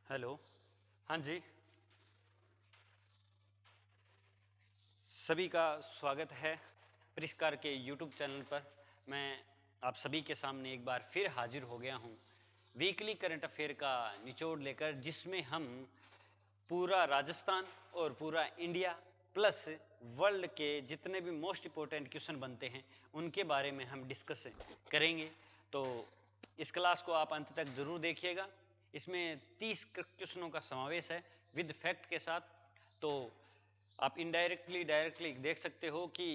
Hello. हाँ जी, सभी का स्वागत है परिष्कार के यूट्यूब चैनल पर। मैं आप सभी के सामने एक बार फिर हाजिर हो गया हूँ वीकली करंट अफेयर का निचोड़ लेकर, जिसमें हम पूरा राजस्थान और पूरा इंडिया प्लस वर्ल्ड के जितने भी मोस्ट इम्पोर्टेंट क्वेश्चन बनते हैं उनके बारे में हम डिस्कस करेंगे। तो इस क्लास को आप अंत तक जरूर देखिएगा। इसमें 30 क्वेश्चनों का समावेश है विद फैक्ट के साथ। तो आप इनडायरेक्टली डायरेक्टली देख सकते हो कि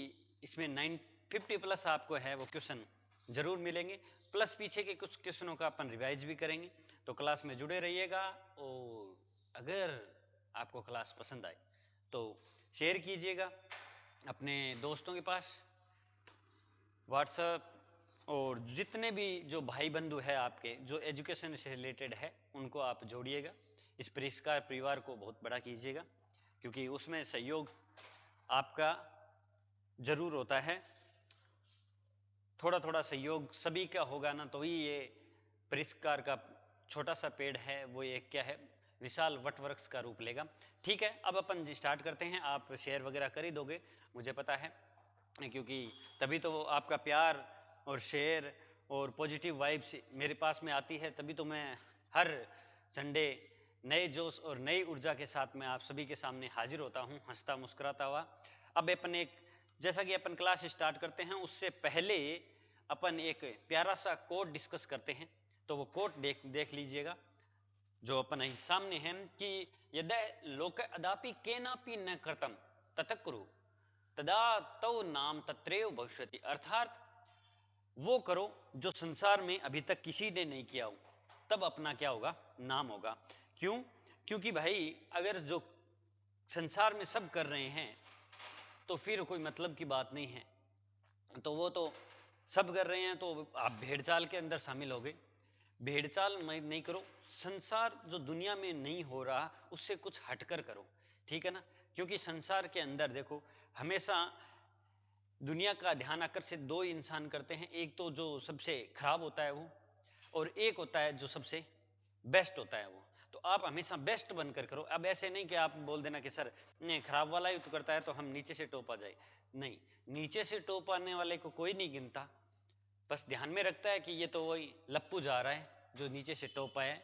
इसमें 950 प्लस आपको है वो क्वेश्चन जरूर मिलेंगे, प्लस पीछे के कुछ क्वेश्चनों का अपन रिवाइज भी करेंगे। तो क्लास में जुड़े रहिएगा, और अगर आपको क्लास पसंद आए तो शेयर कीजिएगा अपने दोस्तों के पास, व्हाट्सएप, और जितने भी जो भाई बंधु है आपके जो एजुकेशन से रिलेटेड है उनको आप जोड़िएगा। इस परिष्कार परिवार को बहुत बड़ा कीजिएगा, क्योंकि उसमें सहयोग आपका जरूर होता है। थोड़ा थोड़ा सहयोग सभी का होगा ना, तो ही ये परिष्कार का छोटा सा पेड़ है वो एक क्या है, विशाल वट वृक्ष का रूप लेगा। ठीक है, अब अपन स्टार्ट करते हैं। आप शेयर वगैरह कर ही दोगे मुझे पता है, क्योंकि तभी तो आपका प्यार और शेयर और पॉजिटिव वाइब्स मेरे पास में आती है, तभी तो मैं हर संडे नए जोश और नई ऊर्जा के साथ में आप सभी के सामने हाजिर होता हूँ, हंसता मुस्कुराता हुआ। अब अपन एक, जैसा कि अपन क्लास स्टार्ट करते हैं उससे पहले अपन एक प्यारा सा कोट डिस्कस करते हैं। तो वो कोट देख लीजिएगा जो अपन सामने है कि यदि लोक अदापि केनापि न कृतम ततकुरु तदा तो नाम तत्रेव भविष्यति। अर्थात वो करो जो संसार में अभी तक किसी ने नहीं किया हो, तब अपना क्या होगा, नाम होगा। क्यों? क्योंकि भाई अगर जो संसार में सब कर रहे हैं तो फिर कोई मतलब की बात नहीं है। तो वो तो सब कर रहे हैं तो आप भेड़चाल के अंदर शामिल हो गए। भेड़चाल नहीं करो, संसार जो दुनिया में नहीं हो रहा उससे कुछ हटकर करो, ठीक है ना। क्योंकि संसार के अंदर देखो, हमेशा दुनिया का ध्यान आकर्षित दो इंसान करते हैं, एक तो जो सबसे खराब होता है वो, और एक होता है जो सबसे बेस्ट होता है वो। तो आप हमेशा बेस्ट बनकर करो। अब ऐसे नहीं कि आप बोल देना कि सर नहीं खराब वाला ही तो करता है तो हम नीचे से टॉप आ जाए। नहीं, नीचे से टॉप आने वाले को कोई नहीं गिनता, बस ध्यान में रखता है कि ये तो वही लप्पू जा रहा है जो नीचे से टॉप आया है।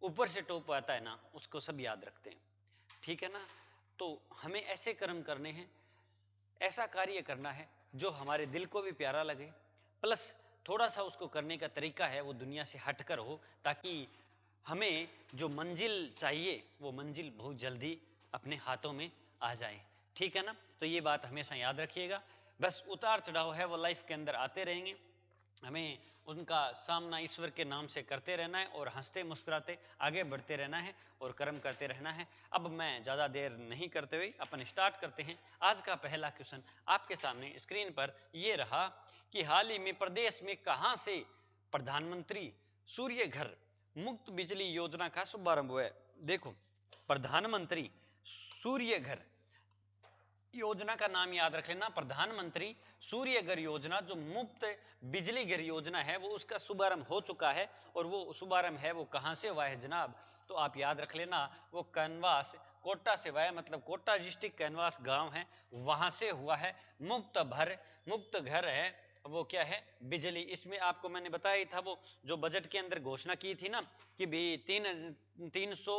ऊपर से टॉप आता है ना, उसको सब याद रखते हैं, ठीक है ना। तो हमें ऐसे कर्म करने हैं, ऐसा कार्य करना है जो हमारे दिल को भी प्यारा लगे, प्लस थोड़ा सा उसको करने का तरीका है वो दुनिया से हटकर हो, ताकि हमें जो मंजिल चाहिए वो मंजिल बहुत जल्दी अपने हाथों में आ जाए, ठीक है ना। तो ये बात हमेशा याद रखिएगा। बस उतार चढ़ाव है वो लाइफ के अंदर आते रहेंगे, हमें उनका सामना ईश्वर के नाम से करते रहना है और हंसते मुस्कुराते आगे बढ़ते रहना है और कर्म करते रहना है। अब मैं ज़्यादा देर नहीं करते हुए अपन स्टार्ट करते हैं। आज का पहला क्वेश्चन आपके सामने स्क्रीन पर ये रहा कि हाल ही में प्रदेश में कहां से प्रधानमंत्री सूर्य घर मुफ्त बिजली योजना का शुभारंभ हुआ है। देखो, प्रधानमंत्री सूर्य घर योजना का नाम याद रख लेना, प्रधानमंत्री सूर्य घर योजना जो मुफ्त बिजली घर योजना है वो उसका शुभारंभ हो चुका है। और वो शुभारंभ है वो कहां से हुआ है जनाब, तो आप याद रख लेना वो कैनवास कोटा से हुआ है, मतलब कोटा डिस्ट्रिक्ट कैनवास गांव है, वहां से हुआ है। मुफ्त घर है वो क्या है, बिजली। इसमें आपको मैंने बताया ही था वो जो बजट के अंदर घोषणा की थी ना कि भी 300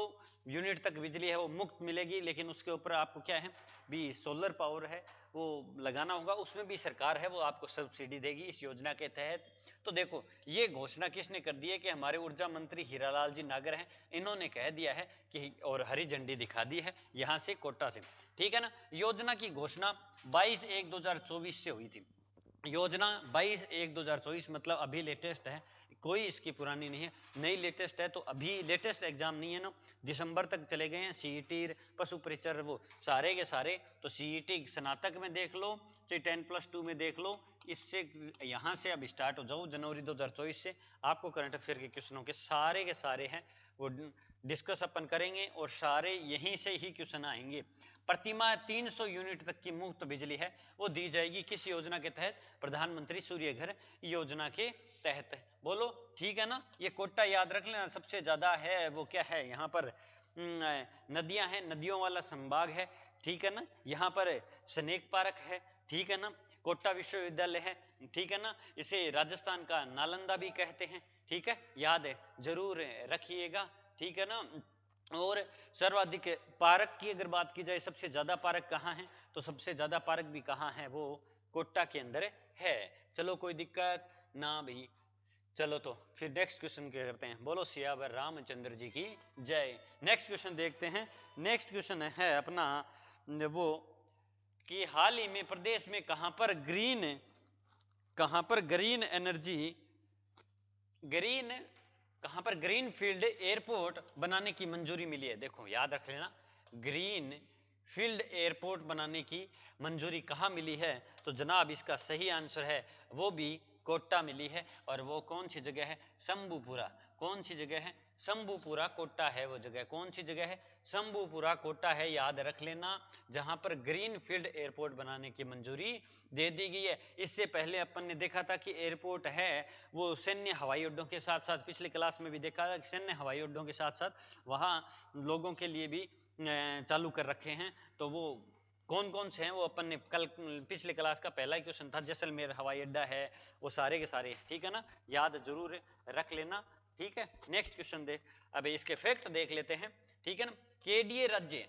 यूनिट तक बिजली है वो मुफ्त मिलेगी, लेकिन उसके ऊपर आपको क्या है भी सोलर पावर है वो लगाना होगा, उसमें भी सरकार है वो आपको सब्सिडी देगी इस योजना के तहत। तो देखो ये घोषणा किसने कर दी है कि हमारे ऊर्जा मंत्री हीरालाल जी नागर हैं, इन्होंने कह दिया है कि और हरी झंडी दिखा दी है यहां से कोटा से, ठीक है ना। योजना की घोषणा 22/1/2024 से हुई थी। योजना 22/1/2024 मतलब अभी लेटेस्ट है, कोई इसकी पुरानी नहीं है, नई लेटेस्ट है। तो अभी लेटेस्ट एग्जाम नहीं है ना, दिसंबर तक चले गए हैं सीईटी पशु परिचर वो सारे के सारे। तो सीईटी स्नातक में देख लो चाहे 10+2 में देख लो, इससे यहाँ से अब स्टार्ट हो जाओ जनवरी 2024 से आपको करंट अफेयर के क्वेश्चनों के सारे हैं वो डिस्कस अपन करेंगे और सारे यहीं से ही क्वेश्चन आएंगे। प्रतिमाह 300 यूनिट तक की मुफ्त बिजली है वो दी जाएगी किस योजना के तहत? प्रधानमंत्री सूर्य घर योजना के तहत। बोलो ठीक है ना। ये कोटा याद रख लेना, सबसे ज्यादा है वो क्या है यहाँ पर नदियां हैं, नदियों वाला संभाग है, ठीक है ना। यहाँ पर स्नेक पार्क है, ठीक है ना। कोटा विश्वविद्यालय है, ठीक है ना। इसे राजस्थान का नालंदा भी कहते हैं, ठीक है, याद है जरूर रखिएगा, ठीक है ना। और सर्वाधिक पार्क की अगर बात की जाए, सबसे ज्यादा पार्क कहाँ है, तो सबसे ज्यादा पार्क भी कहाँ है, वो कोटा के अंदर है। चलो कोई दिक्कत ना भी। चलो तो फिर नेक्स्ट क्वेश्चन क्या करते हैं। बोलो सियावर रामचंद्र जी की जय। नेक्स्ट क्वेश्चन देखते हैं। नेक्स्ट क्वेश्चन है अपना वो कि हाल ही में प्रदेश में कहां पर ग्रीन एनर्जी कहां पर ग्रीन फील्ड एयरपोर्ट बनाने की मंजूरी मिली है। देखो याद रख लेना, ग्रीन फील्ड एयरपोर्ट बनाने की मंजूरी कहां मिली है, तो जनाब इसका सही आंसर है वो भी कोटा मिली है। और वो कौन सी जगह है? शंभूपुरा। कौन सी जगह है? शंभूपुरा कोटा है वो जगह। कौन सी जगह है? शंभूपुरा कोटा है, याद रख लेना, जहां पर ग्रीन फील्ड एयरपोर्ट बनाने की मंजूरी दे दी गई है। इससे पहले अपन ने देखा था कि एयरपोर्ट है वो सैन्य हवाई अड्डों के साथ साथ, पिछले क्लास में भी देखा था कि सैन्य हवाई अड्डों के साथ साथ वहां लोगों के लिए भी चालू कर रखे हैं। तो वो कौन कौन से हैं वो अपन ने कल पिछले क्लास का पहला ही क्वेश्चन था, जैसलमेर हवाई अड्डा है, वो सारे के सारे, ठीक है ना, याद जरूर रख लेना, ठीक है। नेक्स्ट क्वेश्चन देख, अब इसके फैक्ट देख लेते हैं, ठीक है ना। केडीए राज्य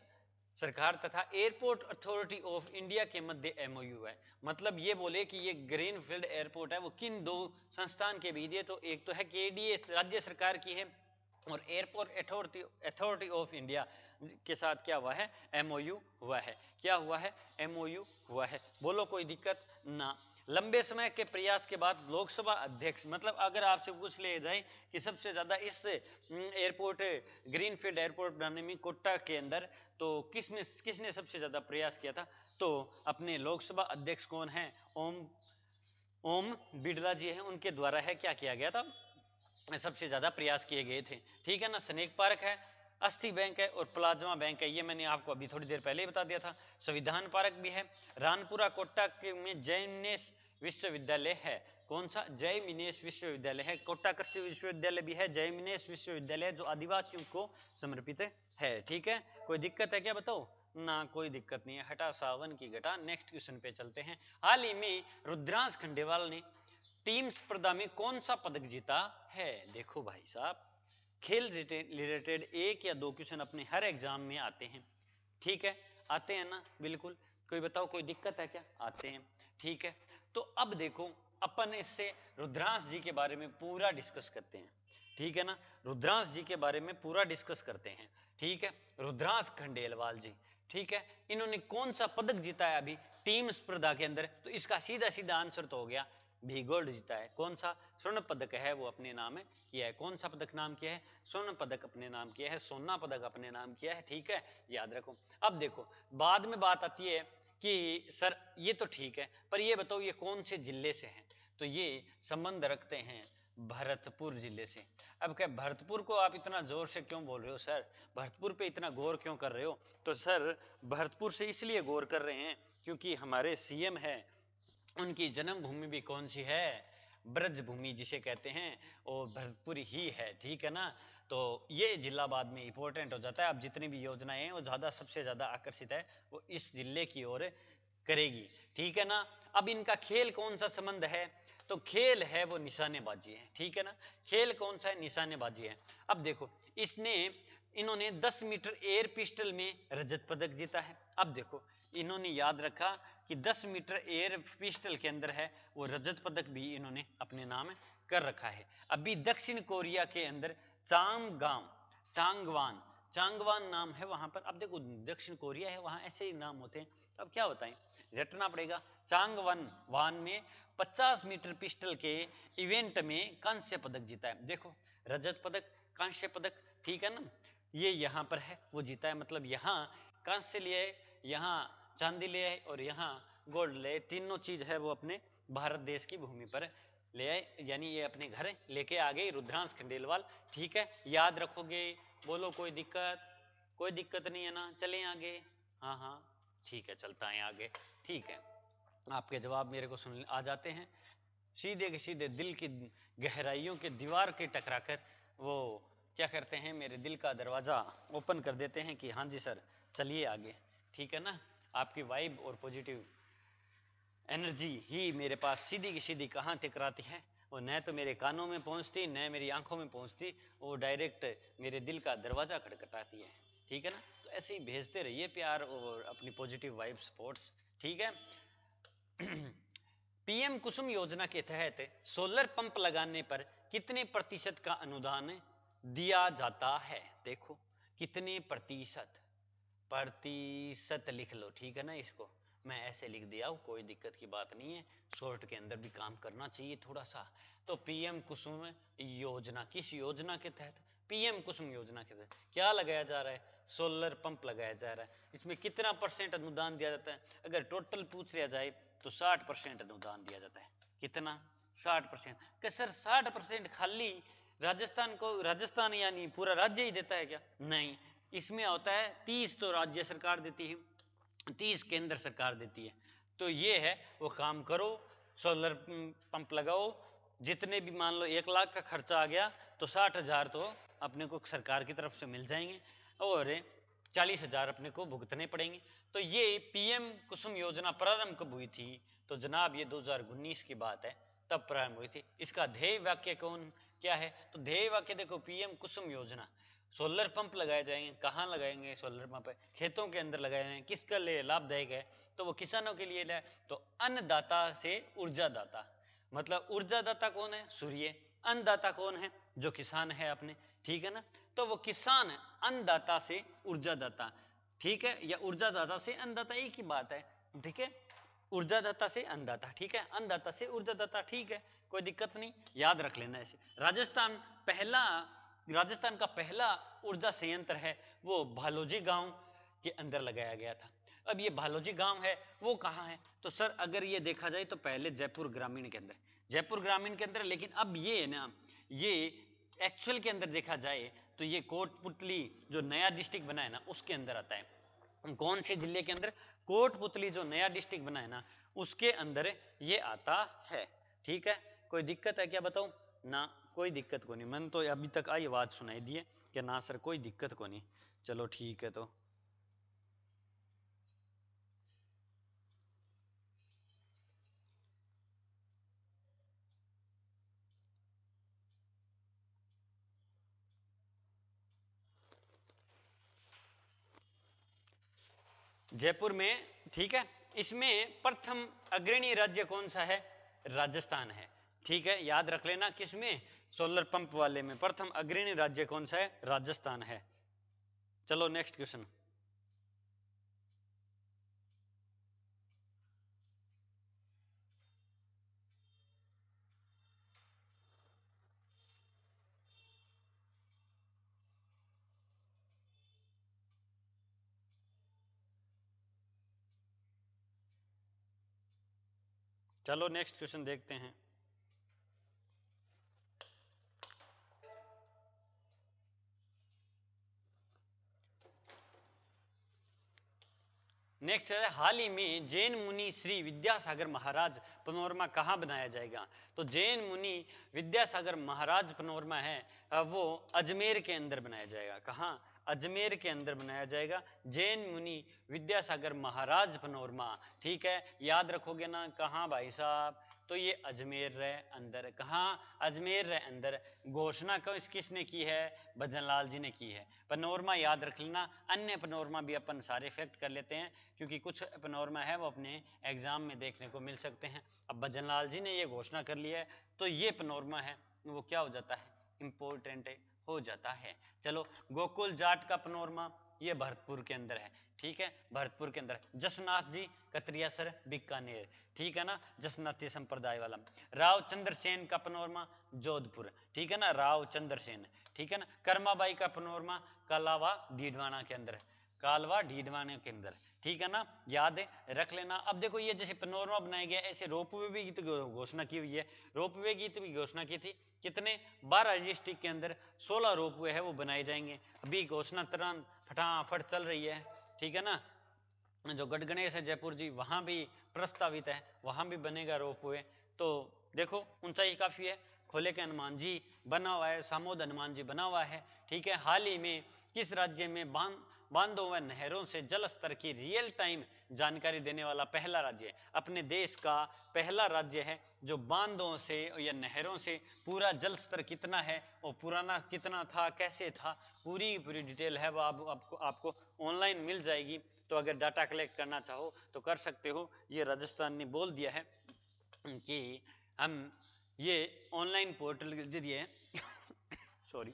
सरकार तथा एयरपोर्ट अथॉरिटी ऑफ इंडिया के मध्य एमओयू है। मतलब ये बोले कि ये ग्रीन फील्ड एयरपोर्ट है वो किन दो संस्थान के बीच है, तो एक तो है केडीए राज्य सरकार की है, और एयरपोर्ट अथॉरिटी ऑफ इंडिया के साथ क्या हुआ है? एमओयू हुआ है। क्या हुआ है? एमओयू हुआ है। बोलो कोई दिक्कत ना। लंबे समय के प्रयास के बाद लोकसभा अध्यक्ष, मतलब अगर आपसे पूछ ले जाए कि सबसे ज्यादा इस एयरपोर्ट ग्रीनफील्ड एयरपोर्ट बनाने में कोटा के अंदर तो किसने सबसे ज्यादा प्रयास किया था, तो अपने लोकसभा अध्यक्ष कौन है? ओम बिड़ला जी हैं, उनके द्वारा है क्या किया गया था, सबसे ज्यादा प्रयास किए गए थे, ठीक है ना। स्नेक पार्क है, अस्थि बैंक है और प्लाज्मा बैंक है, ये मैंने आपको अभी थोड़ी देर पहले ही बता दिया था। संविधान पार्क भी है। रानपुरा कोटा में जैमिनेश विश्वविद्यालय है। कौन सा? जयमिनेश विश्वविद्यालय है। कोटा कृषि विश्वविद्यालय भी है, जयमिनेश विश्वविद्यालय जो आदिवासियों को समर्पित है, ठीक है। कोई दिक्कत है क्या बताओ ना? कोई दिक्कत नहीं है, हटा सावन की घटा। नेक्स्ट क्वेश्चन पे चलते हैं। हाल ही में रुद्रांश खंडेवाल ने टीम स्पर्धा में कौन सा पदक जीता है? देखो भाई साहब, खेल रिलेटेड एक या दो क्वेश्चन अपने हर एग्जाम में आते हैं, ठीक है, आते हैं ना, बिल्कुल। कोई बताओ कोई दिक्कत है क्या? आते हैं, ठीक है। तो अब देखो अपन इससे रुद्रांश जी के बारे में पूरा डिस्कस करते हैं, ठीक है ना। रुद्रांश जी के बारे में पूरा डिस्कस करते हैं, ठीक है। रुद्रांश खंडेलवाल जी, ठीक है, इन्होंने कौन सा पदक जीता है अभी टीम स्पर्धा के अंदर? तो इसका सीधा सीधा आंसर तो हो गया भी गोल्ड जीता है। कौन सा? स्वर्ण पदक है वो अपने नाम किया है। कौन सा पदक नाम किया है? स्वर्ण पदक अपने नाम किया है, सोना पदक अपने नाम किया है, ठीक है, याद रखो। अब देखो बाद में बात आती है कि सर ये तो ठीक है, पर ये बताओ ये कौन से जिले से हैं? तो ये संबंध रखते हैं भरतपुर जिले से। अब क्या भरतपुर को आप इतना जोर से क्यों बोल रहे हो सर? भरतपुर पे इतना गौर क्यों कर रहे हो? तो सर भरतपुर से इसलिए गौर कर रहे हैं क्योंकि हमारे सीएम है, उनकी जन्मभूमि भी कौन सी है? ब्रज भूमि जिसे कहते हैं, और भरतपुर ही है, ठीक है ना। तो ये जिला बाद में इंपॉर्टेंट हो जाता है। अब जितनी भी योजनाएं हैं वो ज्यादा सबसे ज्यादा आकर्षित है वो इस जिले की ओर करेगी, ठीक है ना। अब इनका खेल कौन सा संबंध है? तो खेल है वो निशानेबाजी है, ठीक है ना। खेल कौन सा है? निशानेबाजी है। अब देखो इन्होंने 10 मीटर एयर पिस्टल में रजत पदक जीता है। अब देखो इन्होंने याद रखा कि 10 मीटर एयर पिस्टल के अंदर है वो रजत पदक भी इन्होंने अपने नाम कर रखा है। अभी दक्षिण कोरिया के अंदर चांगवान नाम है वहां पर। अब देखो दक्षिण कोरिया है, वहां ऐसे ही नाम होते हैं, तो अब क्या बताएं, रटना पड़ेगा। चांगवान में 50 मीटर पिस्टल के इवेंट में कांस्य पदक जीता है। देखो रजत पदक, कांस्य पदक, ठीक है ना, ये यहाँ पर है वो जीता है। मतलब यहाँ कांस्य लिए, यहाँ चांदी ले आए और यहाँ गोल्ड ले आए, तीनों चीज है वो अपने भारत देश की भूमि पर ले आए, यानी ये अपने घर लेके आ गए रुद्रांश खंडेलवाल, ठीक है, याद रखोगे। बोलो कोई दिक्कत? कोई दिक्कत नहीं है ना, चलें आगे। हाँ हाँ ठीक है, चलता है आगे। ठीक है, आपके जवाब मेरे को सुन आ जाते हैं। सीधे के सीधे दिल की गहराइयों के दीवार के टकराकर वो क्या करते हैं, मेरे दिल का दरवाज़ा ओपन कर देते हैं कि हाँ जी सर चलिए आगे। ठीक है ना, आपकी वाइब और पॉजिटिव एनर्जी ही मेरे पास सीधी की सीधी कहाँ टकराती है, वो न तो मेरे कानों में पहुँचती न मेरी आंखों में पहुँचती, वो डायरेक्ट मेरे दिल का दरवाज़ा खटखटाती है। ठीक है ना, तो ऐसे ही भेजते रहिए प्यार और अपनी पॉजिटिव वाइब सपोर्ट्स। ठीक है। पीएम कुसुम योजना के तहत सोलर पंप लगाने पर कितने प्रतिशत का अनुदान दिया जाता है? देखो कितने प्रतिशत, प्रतिशत लिख लो। ठीक है ना, इसको मैं ऐसे लिख दिया हूँ, कोई दिक्कत की बात नहीं है, शॉर्ट के अंदर भी काम करना चाहिए थोड़ा सा। तो पीएम कुसुम योजना, किस योजना के तहत? पीएम कुसुम योजना के तहत क्या लगाया जा रहा है? सोलर पंप लगाया जा रहा है। इसमें कितना % अनुदान दिया जाता है? अगर टोटल पूछ लिया जाए तो 60% अनुदान दिया जाता है। कितना? 60%। क्या सर 60% खाली राजस्थान को, राजस्थान यानी पूरा राज्य ही देता है क्या? नहीं, इसमें होता है 30 तो राज्य सरकार देती है, 30 केंद्र सरकार देती है। तो ये है वो काम करो, सोलर पंप लगाओ, जितने भी मान लो 1 लाख का खर्चा आ गया तो 60,000 तो अपने को सरकार की तरफ से मिल जाएंगे और 40,000 अपने को भुगतने पड़ेंगे। तो ये पीएम कुसुम योजना प्रारंभ कब हुई थी? तो जनाब ये 2019 की बात है, तब प्रारंभ हुई थी। इसका ध्येय वाक्य कौन क्या है? तो ध्येय वाक्य देखो, पीएम कुसुम योजना, सोलर पंप लगाए जाएंगे। कहाँ लगाएंगे सोलर पंप? खेतों के अंदर लगाए जाएंगे। किसके लिए लाभदायक है? तो वो किसानों के लिए है। तो अन्नदाता से ऊर्जादाता, मतलब ऊर्जादाता कौन है? सूर्य। अन्नदाता कौन है? जो किसान है अपने। ठीक है ना, तो वो किसान अन्नदाता से ऊर्जादाता। ठीक है, या ऊर्जादाता से अन्नदाता एक ही बात है। ठीक है, ऊर्जादाता से अन्नदाता। ठीक है, अन्नदाता से ऊर्जादाता। ठीक है, कोई दिक्कत नहीं, याद रख लेना ऐसे। राजस्थान का पहला ऊर्जा संयंत्र है वो भालोजी गांव के अंदर लगाया गया था। अब ये भालोजी गांव है वो कहाँ है? तो सर अगर ये देखा जाए तो पहले जयपुर ग्रामीण के अंदर, जयपुर ग्रामीण के अंदर, लेकिन अब ये है ना, ये एक्चुअल के अंदर देखा जाए तो ये कोटपुतली जो नया डिस्ट्रिक्ट बना है ना उसके अंदर आता है। कौन से जिले के अंदर? कोटपुतली जो नया डिस्ट्रिक्ट बना है ना उसके अंदर ये आता है। ठीक है, कोई दिक्कत है क्या बताऊं? ना कोई दिक्कत को नहीं, मैंने तो अभी तक आई आवाज सुनाई दी है कि ना सर कोई दिक्कत को नहीं। चलो ठीक है। तो जयपुर में, ठीक है, इसमें प्रथम अग्रणी राज्य कौन सा है? राजस्थान है। ठीक है, याद रख लेना, किसमें? सोलर पंप वाले में प्रथम अग्रणी राज्य कौन सा है? राजस्थान है। चलो नेक्स्ट क्वेश्चन। चलो नेक्स्ट क्वेश्चन देखते हैं। नेक्स्ट है, हाल ही में जैन मुनि श्री विद्यासागर महाराज पनोरमा कहाँ बनाया जाएगा? तो जैन मुनि विद्यासागर महाराज पनोरमा है वो अजमेर के अंदर बनाया जाएगा। कहाँ? अजमेर के अंदर बनाया जाएगा जैन मुनि विद्यासागर महाराज पनोरमा। ठीक है, याद रखोगे ना? कहाँ भाई साहब? तो ये अजमेर रहे अंदर। कहाँ? अजमेर रहे अंदर। घोषणा किसने की है? भजनलाल जी ने की है। पनोरमा याद रख लेना, अन्य पनोरमा भी अपन सारे फैक्ट कर लेते हैं क्योंकि कुछ पनोरमा है वो अपने एग्जाम में देखने को मिल सकते हैं। अब भजनलाल जी ने ये घोषणा कर लिया है तो ये पनोरमा है वो क्या हो जाता है? इंपॉर्टेंट हो जाता है। चलो, गोकुल जाट का पनोरमा ये भरतपुर के अंदर है। ठीक है, भरतपुर के अंदर। जसनाथ जी कतरियासर बीकानेर। ठीक है ना, जसनाथी संप्रदाय वाला। राव चंद्रसेन का पनोरमा जोधपुर। ठीक है ना, राव चंद्रसेन। ठीक है ना, कर्माबाई का पनोरमा कालावा डीडवाना के अंदर, कालवा डीडवाना के अंदर। ठीक है ना, याद रख लेना। अब देखो ये जैसे पनोरमा बनाया गया ऐसे रोपवे की तो घोषणा की हुई है। रोपवे की तो भी घोषणा की थी। कितने? 12 डिस्ट्रिक्ट के अंदर 16 रोपवे है वो बनाए जाएंगे। अभी घोषणा तुरंत फटाफट चल रही है। ठीक है ना, जो गढ़ है जयपुर जी, वहां भी प्रस्तावित है, वहां भी बनेगा रोपवे। तो देखो ऊंचाई काफी है। खोले के हनुमान जी बना हुआ है, सामोद हनुमान जी बना हुआ है। ठीक है, हाल ही में किस राज्य में बांधों व नहरों से जल स्तर की रियल टाइम जानकारी देने वाला पहला राज्य है? अपने देश का पहला राज्य है जो बांधों से या नहरों से पूरा जल स्तर कितना है और पुराना कितना था, कैसे था, पूरी पूरी डिटेल है वो आपको ऑनलाइन मिल जाएगी। तो अगर डाटा कलेक्ट करना चाहो तो कर सकते हो। ये राजस्थान ने बोल दिया है कि हम ये ऑनलाइन पोर्टल के जरिए सॉरी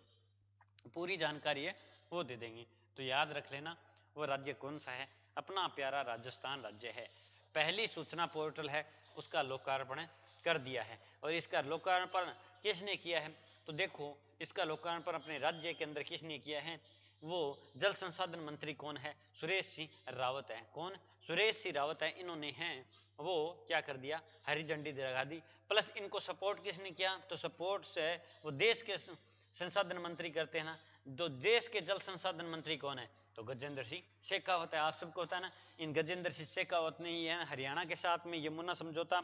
पूरी जानकारी है वो दे देंगे। तो याद रख लेना वो राज्य कौन सा है, अपना प्यारा राजस्थान राज्य है। पहली सूचना पोर्टल है उसका लोकार्पण कर दिया है। और इसका लोकार्पण किसने किया है? तो देखो इसका लोकार्पण अपने राज्य के अंदर किसने किया है? वो जल संसाधन मंत्री कौन है? सुरेश सिंह रावत है। कौन? सुरेश सिंह रावत है। इन्होंने हैं वो क्या कर दिया, हरी झंडी दिखा दी। प्लस इनको सपोर्ट किसने किया? तो सपोर्ट से वो देश के संसाधन मंत्री करते हैं ना। तो देश के जल संसाधन मंत्री कौन है? तो गजेंद्र सिंह शेखावत है। आप सबको होता है ना, इन गजेंद्र सिंह शेखावत ने ही है हरियाणा के साथ में यमुना समझौता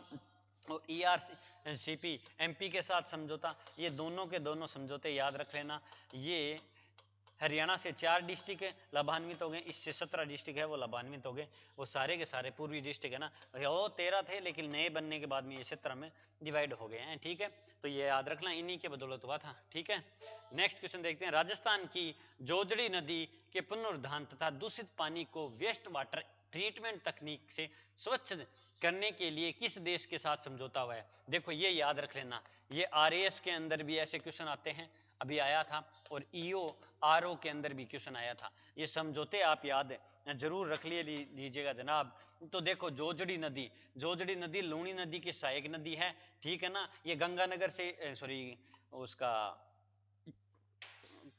और ERCP MP के साथ समझौता, ये दोनों के दोनों समझौते याद रख लेना। ये हरियाणा से 4 डिस्ट्रिक्ट लाभान्वित हो गए, इससे 17 डिस्ट्रिक्ट है वो लाभान्वित हो गए। वो सारे के सारे पूर्वी डिस्ट्रिक्ट है ना, वो 13 थे लेकिन नए बनने के बाद में ये 17 में डिवाइड हो गए हैं। ठीक है, तो ये याद रखना, इन्हीं के बदौलत हुआ था। ठीक है, नेक्स्ट क्वेश्चन देखते हैं। राजस्थान की जोजड़ी नदी के पुनरुद्धार तथा दूषित पानी को वेस्ट वाटर ट्रीटमेंट तकनीक से स्वच्छ करने के लिए किस देश के साथ समझौता हुआ है? देखो ये याद रख लेना, ये RAS के अंदर भी ऐसे क्वेश्चन आते हैं, अभी आया था, और EO RO के अंदर भी क्वेश्चन आया था। ये समझौते आप याद जरूर रख लीजिएगा जनाब। तो देखो जोजड़ी नदी लूणी नदी की सहायक नदी है। ठीक है ना, ये गंगानगर से सॉरी उसका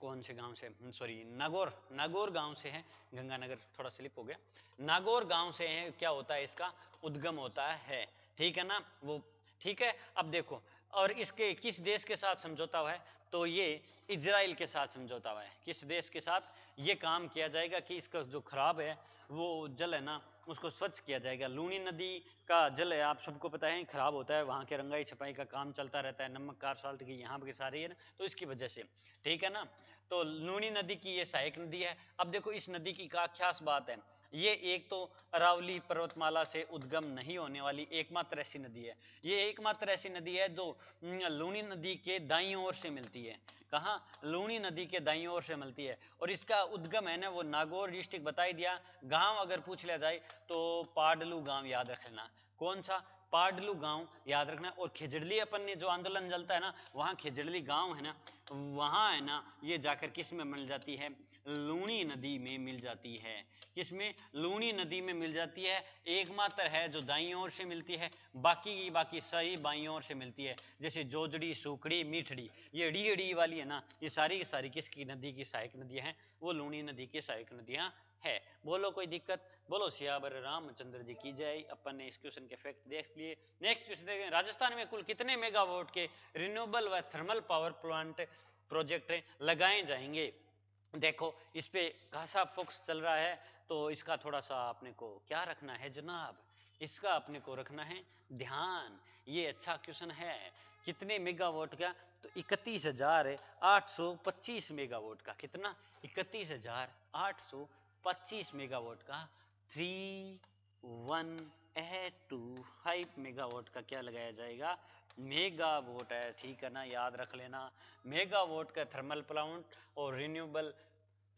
कौन से गांव से, सॉरी नागौर गांव से है। गंगानगर थोड़ा स्लिप हो गया, नागौर गांव से है। क्या होता है इसका उद्गम होता है। ठीक है ना वो। ठीक है, अब देखो और इसके किस देश के साथ समझौता हुआ है? तो ये इजराइल के साथ समझौता हुआ है। किस देश के साथ? ये काम किया जाएगा कि इसका जो खराब है वो जल है ना उसको स्वच्छ किया जाएगा। लूणी नदी का जल है आप सबको पता है खराब होता है, वहां के रंगाई छपाई का काम चलता रहता है, नमक कार साल्ट की यहाँ की सारी है ना, तो इसकी वजह से। ठीक है ना, तो लूणी नदी की ये सहायक नदी है। अब देखो इस नदी की क्या खास बात है, ये एक तो अरावली पर्वतमाला से उद्गम नहीं होने वाली एकमात्र ऐसी नदी है। ये एकमात्र ऐसी नदी है जो लूणी नदी के दाईं ओर से मिलती है। कहाँ? लूणी नदी के दाईं ओर से मिलती है। और इसका उद्गम है ना वो नागौर डिस्ट्रिक्ट बता ही दिया। गांव अगर पूछ लिया जाए तो पाडलू गांव याद रखना। कौन सा? पाडलू गांव याद रखना। और खिजड़ली अपन ने जो आंदोलन चलता है ना, वहां खिजड़ली गांव है ना, वहां है ना ये जाकर किस में मिल जाती है? लूणी नदी में मिल जाती है। किसमें? लूणी नदी में मिल जाती है। एकमात्र है जो दाईं ओर से मिलती है, बाकी की बाकी सही बाईं ओर से मिलती है। जैसे जोजड़ी, सूखड़ी, मीठड़ी, ये डी वाली है ना, ये सारी की सारी किसकी नदी की सहायक नदियां हैं? वो लूणी नदी की सहायक नदियां है। बोलो कोई दिक्कत? बोलो सियावर रामचंद्र जी की जय। अपन ने इस क्वेश्चन के फैक्ट देख लिए। नेक्स्ट क्वेश्चन देखें, राजस्थान में कुल कितने मेगावाट के रिन्यूएबल व थर्मल पावर प्लांट प्रोजेक्ट लगाए जाएंगे? देखो इस पे खासा फोकस चल रहा है, तो इसका थोड़ा सा अपने को क्या रखना है जनाब, इसका अपने को रखना है ध्यान। ये अच्छा क्वेश्चन है। कितने मेगावाट का? तो 31,825 मेगावाट का। कितना? 31,825 मेगावाट का 31825 मेगावाट का क्या लगाया जाएगा? मेगावाट है। ठीक है ना, याद रख लेना। मेगावाट का थर्मल प्लांट और रिन्यूएबल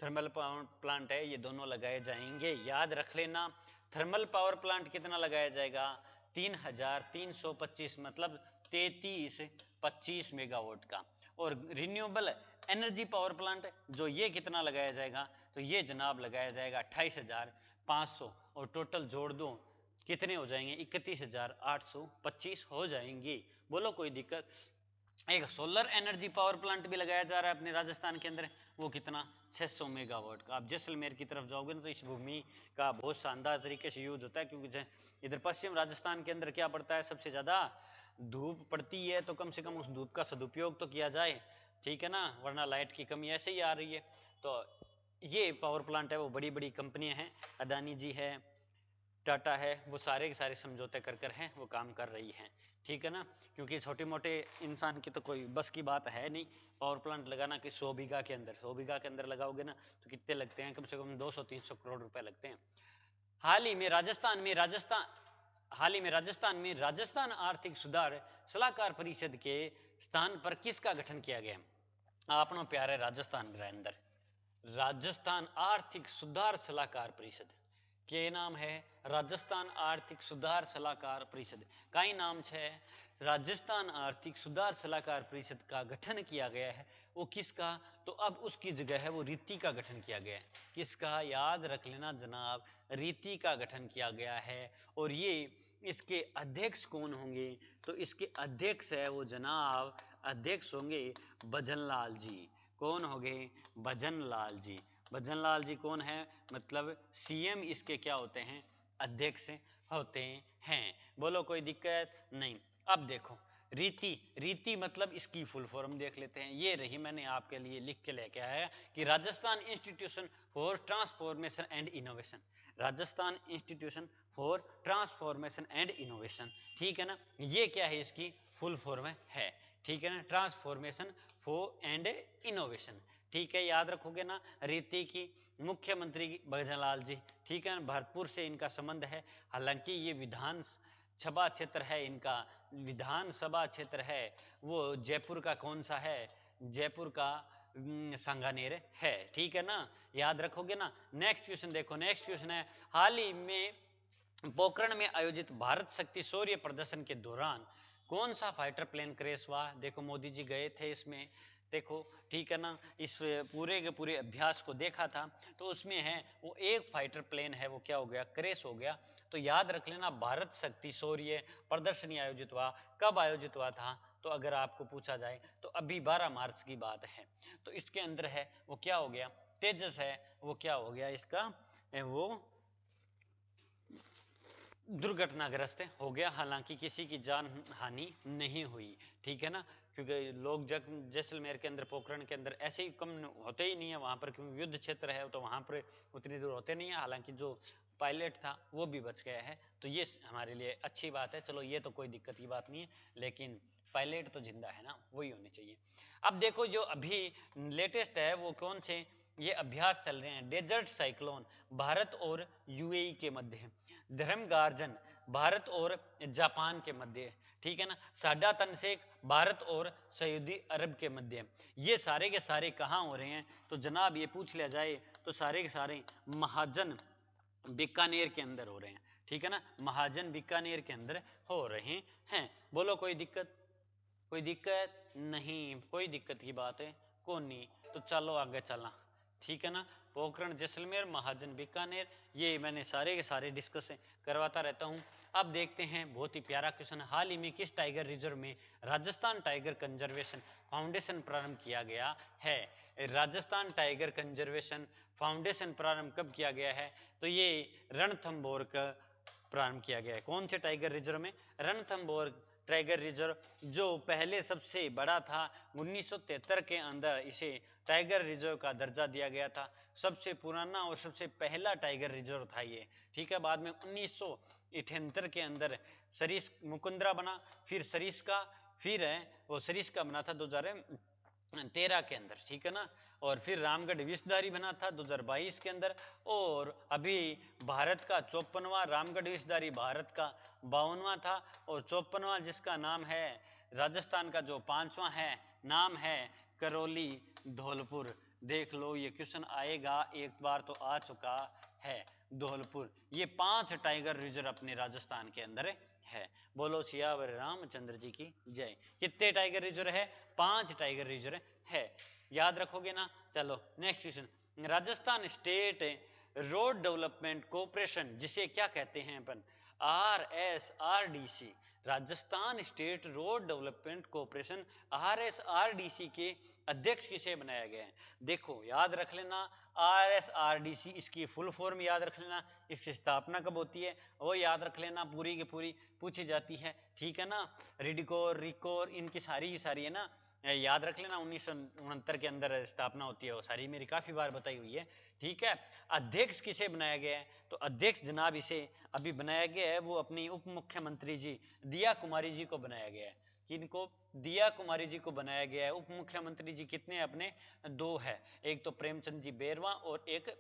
थर्मल पावर प्लांट है, ये दोनों लगाए जाएंगे। याद रख लेना। थर्मल पावर प्लांट कितना लगाया जाएगा? 3,325 मतलब 3325 मेगावाट का। और रिन्यूएबल एनर्जी पावर प्लांट जो ये कितना लगाया जाएगा? तो ये जनाब लगाया जाएगा 28,500। और टोटल जोड़ दो कितने हो जाएंगे? 31,825 हो जाएंगे। बोलो कोई दिक्कत? एक सोलर एनर्जी पावर प्लांट भी लगाया जा रहा है अपने राजस्थान के अंदर। वो कितना? 600 मेगावाट का। आप जैसलमेर की तरफ जाओगे ना तो इस भूमि का बहुत शानदार तरीके से यूज होता है, क्योंकि इधर पश्चिम राजस्थान के अंदर क्या पड़ता है? सबसे ज्यादा धूप पड़ती है, तो कम से कम उस धूप का सदुपयोग तो किया जाए। ठीक है ना, वरना लाइट की कमी ऐसे ही आ रही है। तो ये पावर प्लांट है वो बड़ी बड़ी कंपनियां हैं, अदानी जी है, टाटा है, वो सारे के सारे समझौते कर कर हैं वो काम कर रही हैं, ठीक है ना। क्योंकि छोटे मोटे इंसान की तो कोई बस की बात है नहीं। पावर प्लांट लगाना कि 100 बीघा के अंदर, 100 बीघा के अंदर लगाओगे ना तो कितने लगते हैं, कम से कम 200-300 करोड़ रुपए लगते हैं। हाल ही में राजस्थान में राजस्थान आर्थिक सुधार सलाहकार परिषद के स्थान पर किसका गठन किया गया? आपनो प्यारे राजस्थान के अंदर राजस्थान आर्थिक सुधार सलाहकार परिषद के नाम है राजस्थान आर्थिक सुधार सलाहकार परिषद का ही नाम है। राजस्थान आर्थिक सुधार सलाहकार परिषद का गठन किया गया है, वो किसका? तो अब उसकी जगह है वो रीति का गठन किया गया है। किसका? याद रख लेना जनाब, रीति का गठन किया गया है। और ये इसके अध्यक्ष कौन होंगे? तो इसके अध्यक्ष है वो जनाब, अध्यक्ष होंगे भजनलाल जी। कौन हो गए? भजनलाल जी। भजनलाल जी कौन है? मतलब सीएम इसके क्या होते हैं? अध्यक्ष होते हैं। बोलो कोई दिक्कत नहीं। अब देखो रीति मतलब इसकी फुल फॉर्म देख लेते हैं। ये रही, मैंने आपके लिए लिख के लेके आया कि Rajasthan institution for transformation and innovation. Rajasthan institution for transformation and innovation, ठीक है ना। ये क्या है? इसकी फुल फॉर्म है, ठीक है ना, ट्रांसफॉर्मेशन फॉर एंड इनोवेशन, ठीक है। याद रखोगे ना। रीति की मुख्यमंत्री भजनलाल जी, ठीक है ना, भरतपुर से इनका संबंध है। हालांकि ये विधानसभा क्षेत्र है, इनका विधानसभा क्षेत्र है वो जयपुर का कौन सा है? जयपुर का सांगानेर है, ठीक है ना। याद रखोगे ना। नेक्स्ट क्वेश्चन देखो, नेक्स्ट क्वेश्चन है हाल ही में पोखरण में आयोजित भारत शक्ति शौर्य प्रदर्शन के दौरान कौन सा फाइटर प्लेन क्रैश हुआ? देखो मोदी जी गए थे इसमें, देखो ठीक है ना, इस पूरे के पूरे अभ्यास को देखा था तो उसमें है वो एक फाइटर प्लेन है वो क्या हो गया? क्रैश हो गया। तो याद रख लेना भारत शक्ति शौर्य प्रदर्शनी आयोजित हुआ, कब आयोजित हुआ था? तो अगर आपको पूछा जाए तो अभी 12 मार्च की बात है। तो इसके अंदर है वो क्या हो गया? तेजस है वो क्या हो गया? इसका वो दुर्घटनाग्रस्त हो गया। हालांकि किसी की जान हानि नहीं हुई, ठीक है ना। क्योंकि लोग जैसलमेर के अंदर, पोखरण के अंदर ऐसे ही कम होते ही नहीं है वहां पर, क्योंकि युद्ध क्षेत्र है तो वहां पर उतनी दूर होते नहीं है। हालांकि जो पायलट था वो भी बच गया है, तो ये हमारे लिए अच्छी बात है। चलो ये तो कोई दिक्कत की बात नहीं है, लेकिन पायलट तो जिंदा है ना, वही होने चाहिए। अब देखो जो अभी लेटेस्ट है वो कौन से ये अभ्यास चल रहे हैं? डेजर्ट साइक्लोन भारत और यूएई के मध्य है। धर्मगार्जन भारत और जापान के मध्य, ठीक है ना। साडा तनसेक भारत और सऊदी अरब के मध्य। ये सारे के सारे कहाँ हो रहे हैं? तो जनाब ये पूछ लिया जाए तो सारे के सारे महाजन बीकानेर के अंदर हो रहे हैं, ठीक है ना। महाजन बीकानेर के अंदर हो रहे हैं। बोलो कोई दिक्कत? कोई दिक्कत नहीं, कोई दिक्कत की बात है कौन नहीं। तो चलो आगे चलना, ठीक है ना। पोखरण जैसलमेर, महाजन बीकानेर, ये मैंने सारे के सारे डिस्कस करवाता रहता हूँ। अब देखते हैं बहुत ही प्यारा क्वेश्चन, हाल ही में किस टाइगर रिजर्व में राजस्थान टाइगर कंजर्वेशन फाउंडेशन प्रारंभ किया गया है? राजस्थान टाइगर कंजर्वेशन फाउंडेशन प्रारंभ कब किया गया है? तो ये रणथंभौर का प्रारंभ किया गया है। कौन से टाइगर रिजर्व में? रणथंभौर टाइगर रिजर्व, जो पहले सबसे बड़ा था। 1973 के अंदर इसे टाइगर रिजर्व का दर्जा दिया गया था। सबसे पुराना और सबसे पहला टाइगर रिजर्व था ये, ठीक है। बाद में 1978 के अंदर सरिस मुकुंदरा बना, फिर सरिस्का, फिर है वो सरिस्का बना था 2013 के अंदर, ठीक है ना। और फिर रामगढ़ विषधारी बना था 2022 के अंदर। और अभी भारत का 54वां रामगढ़ विषधारी भारत का 52वां था। और 54वां जिसका नाम है राजस्थान का जो 5वां है नाम है करौली धौलपुर। देख लो ये क्वेश्चन आएगा, एक बार तो आ चुका है धौलपुर। ये 5 टाइगर रिजर्व अपने राजस्थान के अंदर है। बोलो सियावर रामचंद्र जी की जय। कितने टाइगर रिजर्व है? 5 टाइगर रिजर्व है, याद रखोगे ना। चलो next question, Rajasthan state road development corporation, जिसे क्या कहते हैं अपन? RSRDC, Rajasthan state road development corporation RSRDC के अध्यक्ष किसे बनाया गया है? देखो याद रख लेना, RSRDC इसकी फुल फॉर्म याद रख लेना, इसकी स्थापना कब होती है वो याद रख लेना, पूरी की पूरी पूछी जाती है, ठीक है ना। रिडकोर, रिकोर, इनकी सारी की सारी है ना याद रख लेना 1969 के अंदर स्थापना होती है, वो सारी मेरी काफी बार बताई हुई है। ठीक है, अध्यक्ष किसे बनाया गया है, तो अध्यक्ष जनाब इसे अभी बनाया गया है, वो अपनी उप मुख्यमंत्री जी दिया कुमारी जी को बनाया गया है। किनको? दिया कुमारी जी को बनाया गया है। उप मुख्यमंत्री जी कितने अपने? 2 है, एक तो प्रेमचंद जी बैरवा और एक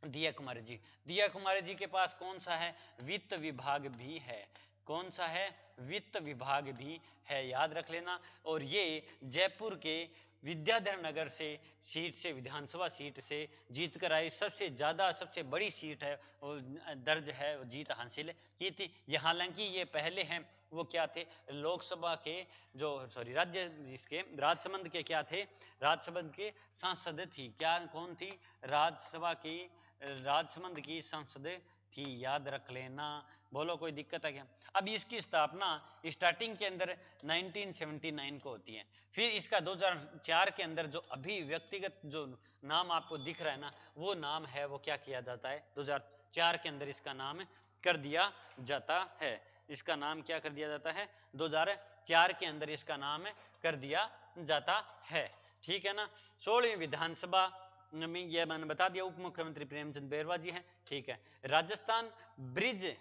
दिया कुमारी जी। दिया कुमारी जी के पास कौन सा है? वित्त विभाग भी है। कौन सा है? वित्त विभाग भी है, याद रख लेना। और ये जयपुर के विद्याधर नगर से सीट से, विधानसभा सीट से जीत कर आई, सबसे ज्यादा सबसे बड़ी सीट है वो दर्ज है, वो जीत हासिल की थी। ये हालांकि ये पहले हैं वो क्या थे, लोकसभा के जो राज्य इसके राजसमंद के क्या थे, राजसमंद के सांसद थी। क्या कौन थी? राज्यसभा की, राजसमंद की सांसद थी, याद रख लेना। बोलो कोई दिक्कत है क्या? अब इसकी स्थापना स्टार्टिंग के अंदर 1979 को होती है। फिर इसका 2004 के अंदर जो अभी व्यक्तिगत जो नाम आपको दिख रहा है ना, वो नाम है, वो क्या किया जाता है, 2004 के अंदर इसका नाम कर दिया जाता है। इसका नाम क्या कर दिया जाता है? 2004 के अंदर इसका नाम कर दिया जाता है। ठीक है ना। 16वीं विधानसभा में यह मैंने बता दिया, उप मुख्यमंत्री प्रेमचंद बैरवा जी हैं। ठीक है। राजस्थान ब्रिज